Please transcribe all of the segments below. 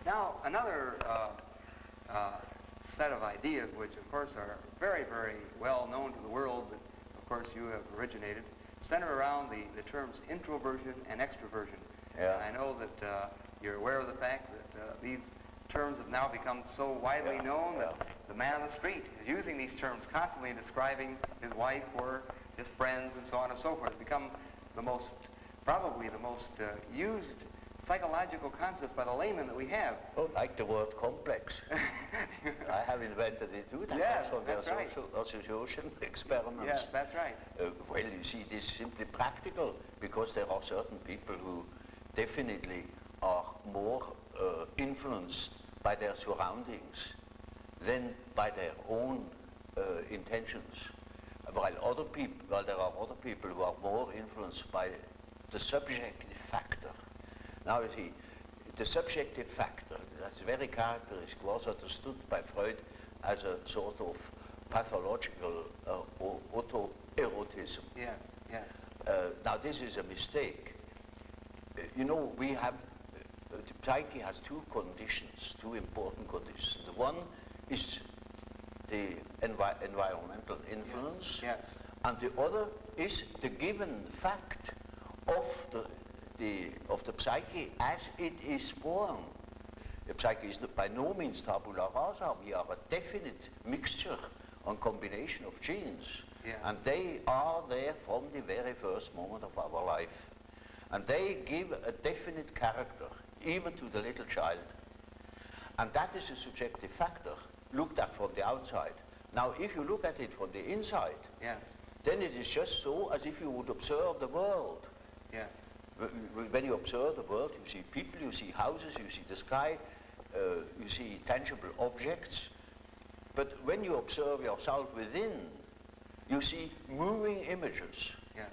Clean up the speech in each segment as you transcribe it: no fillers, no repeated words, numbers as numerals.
Now, another set of ideas, which of course are very, very well known to the world, that of course you have originated, center around the terms introversion and extroversion. Yeah. And I know that you're aware of the fact that these terms have now become so widely known that the man on the street is using these terms constantly, describing his wife or his friends and so on and so forth. It's become the most, probably the most used psychological concepts by the layman that we have. Oh, like the word complex. I have invented it too. Yes, also that's right. Association experiments. Yes, that's right. Well, you see, this is simply practical, because there are certain people who definitely are more influenced by their surroundings than by their own intentions. While there are other people who are more influenced by the subjective factor. Now you see, the subjective factor, that's very characteristic, was understood by Freud as a sort of pathological autoerotism. Yes, yes. Now this is a mistake. You know, we have, the psyche has two conditions, two important conditions. The one is the environmental influence, yes. And the other is the given fact of the psyche as it is born. The psyche is by no means tabula rasa. We are a definite mixture and combination of genes. Yes. And they are there from the very first moment of our life. And they give a definite character, even to the little child. And that is a subjective factor, looked at from the outside. Now, if you look at it from the inside, yes, then it is just so as if you would observe the world. yes. When you observe the world, you see people, you see houses, you see the sky, you see tangible objects. But when you observe yourself within, you see moving images. Yes.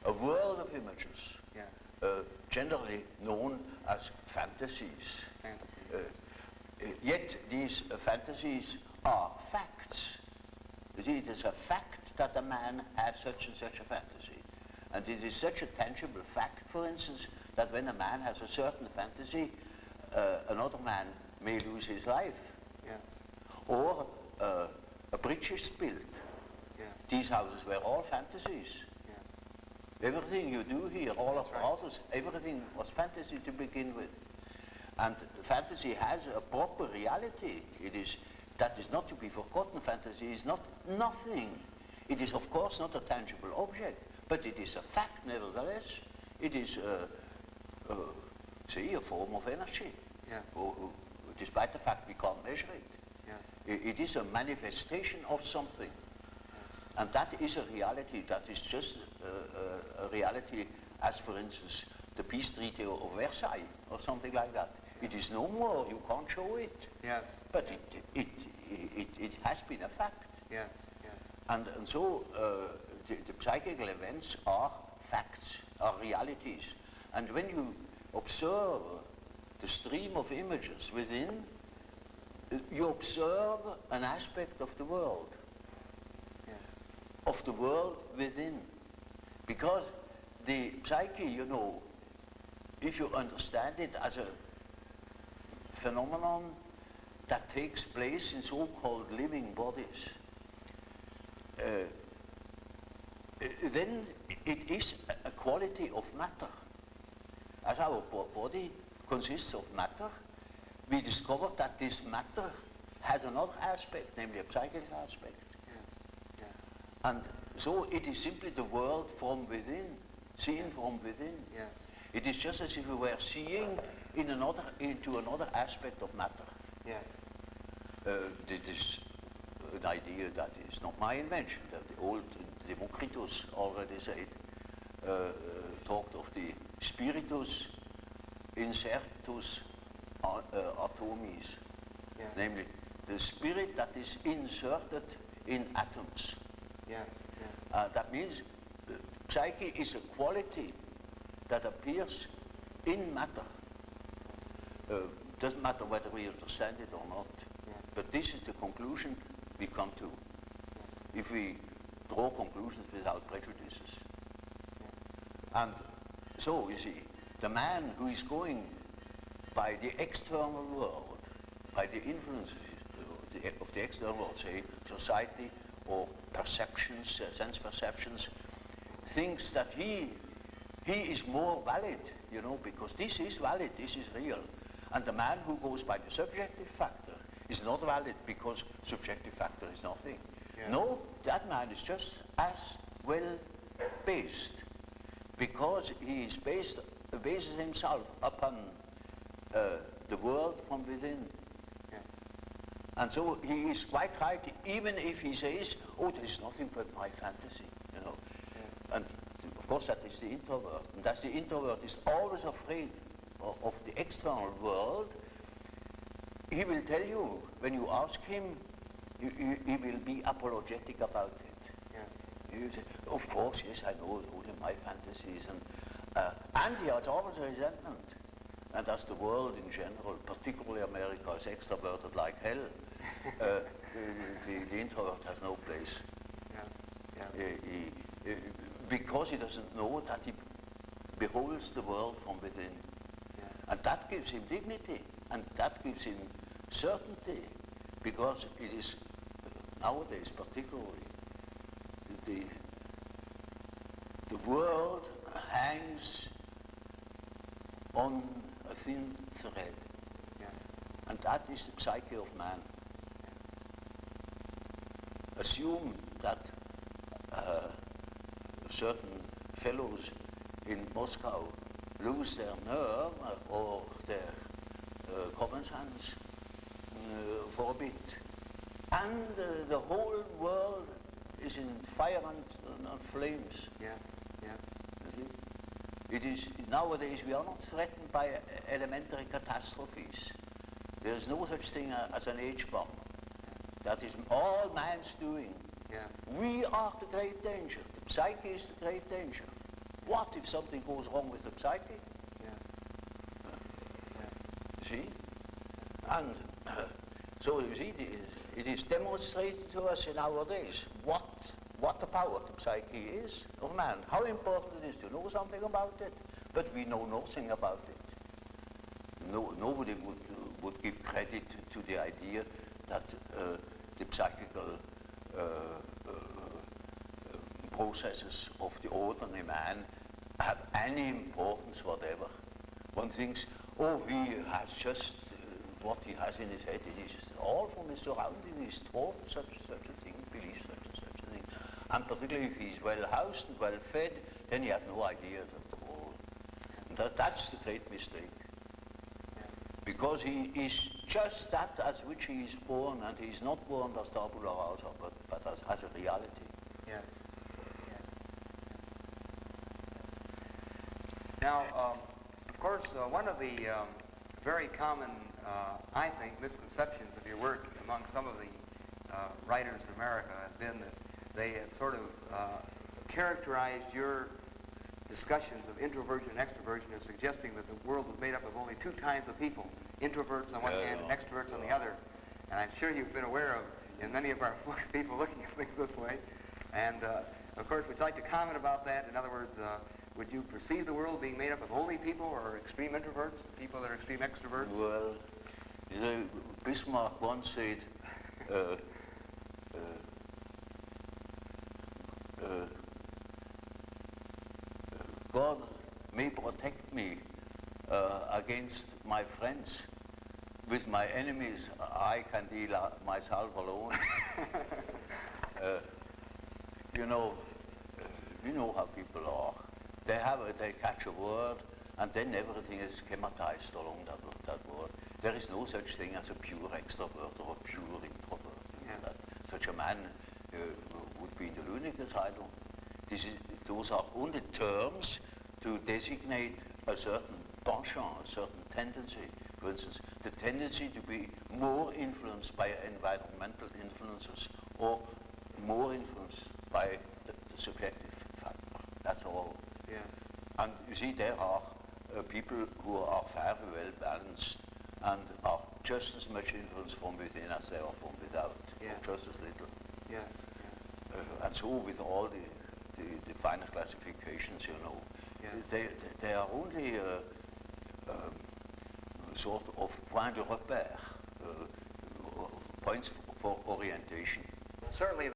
A world of images. Yes. Generally known as fantasies. Fantasies. Yet these fantasies are facts. You see, it is a fact that a man has such and such a fantasy. And it is such a tangible fact, for instance, that when a man has a certain fantasy, another man may lose his life. Yes. Or a bridge is built. Yes. These houses were all fantasies. Yes. Everything you do here, all That's of right. houses, everything was fantasy to begin with. And fantasy has a proper reality. That is not to be forgotten. Fantasy is not nothing. It is, of course, not a tangible object, but it is a fact nevertheless. It is, say, a form of energy. Yes. Despite the fact we can't measure it. Yes. It is a manifestation of something. Yes. And that is a reality. That is just a reality as, for instance, the peace treaty of Versailles or something like that. It is no more. You can't show it. Yes. But it has been a fact. Yes. Yes. And so the psychical events are facts, are realities. And when you observe the stream of images within, you observe an aspect of the world. Yes. Of the world within. Because the psyche, you know, if you understand it as a phenomenon that takes place in so-called living bodies, then it is a quality of matter. As our body consists of matter, we discovered that this matter has another aspect, namely a psychic aspect. Yes. Yes. And so it is simply the world from within, seen from within. Yes. It is just as if we were seeing into another aspect of matter. Yes. This is an idea that is not my invention. That the old Democritus already said, talked of the spiritus insertus atomis, Yes. namely the spirit that is inserted in atoms. Yes. Yes. That means psyche is a quality that appears in matter. Doesn't matter whether we understand it or not. Yes. But this is the conclusion we come to. Yes. If we draw conclusions without prejudices. Yes. And so, you see, the man who is going by the external world, by the influences of the external world, say society or perceptions, sense perceptions, thinks that he is more valid, you know, because this is valid, this is real. And the man who goes by the subjective factor is not valid because subjective factor is nothing. Yeah. No, that man is just as well based because he is bases himself upon the world from within. Yeah. And so he is quite right, even if he says, oh, there is nothing but my fantasy, you know. Yeah. And of course that is the introvert. And that the introvert is always afraid of the external world. He will tell you, when you ask him, he will be apologetic about it. Yeah. He will say, of course, yes, I know my fantasies. And he has always a resentment. And as the world in general, particularly America, is extroverted like hell, the introvert has no place. Yeah. Yeah. Because he doesn't know that he beholds the world from within. Yeah. And that gives him dignity, and that gives him certainty, because it is, nowadays particularly, the world hangs on a thin thread. Yeah. And that is the psyche of man. Yeah. Assume that certain fellows in Moscow lose their nerve or their common sense for a bit, and the whole world is in fire and flames. Yeah, yeah. It is, nowadays we are not threatened by elementary catastrophes. There is no such thing as an H-bomb. That is all man's doing. Yeah. We are the great danger. The psyche is the great danger. What if something goes wrong with the psyche? Yeah. Yeah. See? And so you see, it is demonstrated to us in our days what the power of the psyche is of man, how important it is to know something about it, but we know nothing about it. Nobody would give credit to the idea that the psychical processes of the ordinary man have any importance whatever. One thinks, oh, he has just what he has in his head, it is all from his surrounding, he's taught such a thing, believes such a thing. And particularly if he's well housed and well fed, then he has no ideas at all. And that's the great mistake. Because he is just that as which he is born, and he is not born as tabula rasa, but as a reality. Yes. Yes. Now, of course, one of the very common, I think, misconceptions of your work among some of the writers in America has been that they had sort of characterized your discussions of introversion and extroversion as suggesting that the world was made up of only two kinds of people, introverts on one hand and extroverts on the other. And I'm sure you've been aware of, in many of our people looking at things this way. And of course, we'd like to comment about that. In other words, would you perceive the world being made up of only people or extreme introverts, people that are extreme extroverts? Well, you know, Bismarck once said, God may protect me against my friends. With my enemies, I can deal myself alone. You know how people are. They catch a word, and then everything is schematized along that word. There is no such thing as a pure extrovert or a pure introvert. Yes. Such a man would be in the lunatic asylum. Those are only terms to designate a certain penchant, a certain tendency. For instance, the tendency to be more influenced by environmental influences or more influenced by the subjective factor. That's all. Yes. And you see, there are people who are very well balanced and are just as much influenced from within as they are from without, yes. Or just as little. Yes. And so with all the finer classifications, you know, yes. They are only sort of point de repère, points for orientation. Certainly